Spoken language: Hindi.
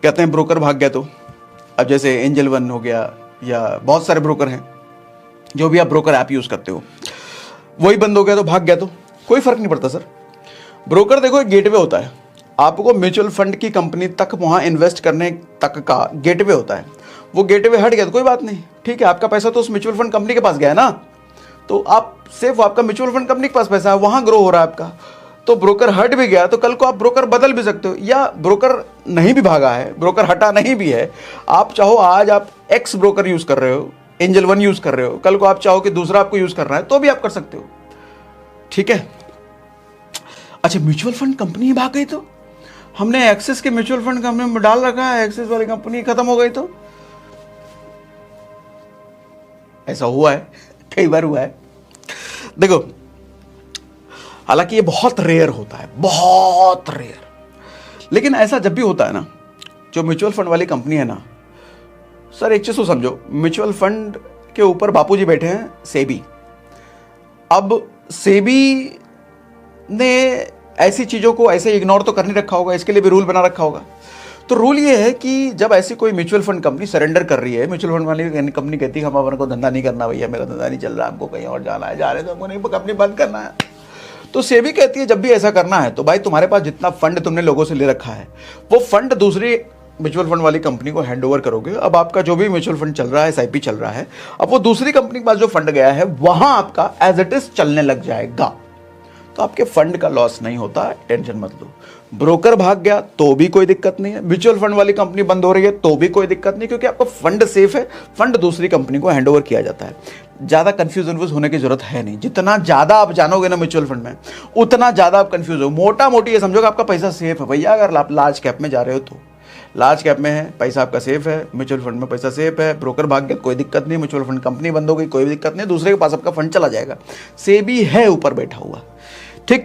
कहते हैं ब्रोकर भाग गया तो, अब जैसे एंजल वन हो गया या बहुत सारे ब्रोकर हैं, जो भी आप ब्रोकर ऐप यूज़ करते हो, वही बंद हो गया तो, भाग गया तो कोई फर्क नहीं पड़ता सर। ब्रोकर देखो एक गेटवे होता है, आपको म्यूचुअल फंड की कंपनी तक वहाँ इन्वेस्ट करने तक का गेटवे होता है। वो गेटवे हट गया तो कोई बात नहीं, ठीक है, आपका पैसा तो उस म्यूचुअल फंड कंपनी के पास गया है ना, तो आप सिर्फ आपका म्यूचुअल फंड कंपनी के पास पैसा है, वहाँ ग्रो हो रहा है आपका। तो ब्रोकर हट भी गया तो कल को आप ब्रोकर बदल भी सकते हो, या ब्रोकर नहीं भी भागा है, ब्रोकर हटा नहीं भी है, आप चाहो आज आप एक्स ब्रोकर यूज़ कर रहे हो, एंजल वन यूज़ कर रहे हो, कल को आप चाहो कि दूसरा आपको यूज़ करना है तो भी आप कर सकते हो, ठीक है। अच्छा, म्यूचुअल फंड कंपनी भाग गई तो, हमने एक्सिस के म्यूचुअल फंड कंपनी में डाल रखा है, एक्सिस वाली कंपनी खत्म हो गई तो, ऐसा हुआ है, कई बार हुआ है। देखो, हालांकि ये बहुत रेयर होता है, बहुत रेयर, लेकिन ऐसा जब भी होता है ना, जो म्यूचुअल फंड वाली कंपनी है ना सर, एक चीज तो समझो, म्यूचुअल फंड के ऊपर बापूजी बैठे हैं सेबी। अब सेबी ने ऐसी चीजों को ऐसे इग्नोर तो कर नहीं रखा होगा, इसके लिए भी रूल बना रखा होगा। तो रूल ये है कि जब ऐसी कोई म्यूचुअल फंड कंपनी सरेंडर कर रही है, म्यूचुअल फंड वाली कंपनी कहती है हम अपन को धंधा नहीं करना भैया, मेरा धंधा नहीं चल रहा, हमको कहीं और जाना है, जा रहे तो हमको नहीं, कंपनी बंद करना है। तो सेबी कहती है जब भी ऐसा करना है तो भाई तुम्हारे पास जितना फंड तुमने लोगों से ले रखा है, वो फंड दूसरी म्यूचुअल फंड वाली कंपनी को हैंड ओवर करोगे। अब आपका जो भी म्यूचुअल फंड चल रहा है, एसआईपी चल रहा है, अब वो दूसरी कंपनी के पास जो फंड गया है वहां आपका एज इट इज चलने लग जाएगा, तो आपके फंड का लॉस नहीं होता, टेंशन मत लो। ब्रोकर भाग गया तो भी कोई दिक्कत नहीं है, म्यूचुअल फंड वाली कंपनी बंद हो रही है तो भी कोई दिक्कत नहीं, क्योंकि आपका फंड सेफ है, फंड दूसरी कंपनी को हैंड ओवर किया जाता है। ज़्यादा कंफ्यूजन होने की जरूरत है नहीं, जितना ज़्यादा आप जानोगे ना म्यूचुअल फंड में, उतना ज़्यादा आप कंफ्यूज हो। मोटा मोटी ये समझो कि आपका पैसा सेफ है भैया, अगर आप लार्ज कैप में जा रहे हो तो, लार्ज कैप में है पैसा आपका सेफ है, म्यूचुअल फंड में पैसा सेफ है, ब्रोकर भाग गया कोई दिक्कत नहीं, म्यूचुअल फंड कंपनी बंद हो गई कोई दिक्कत नहीं, दूसरे के पास आपका फंड चला जाएगा, सेबी है ऊपर बैठा हुआ, ठीक।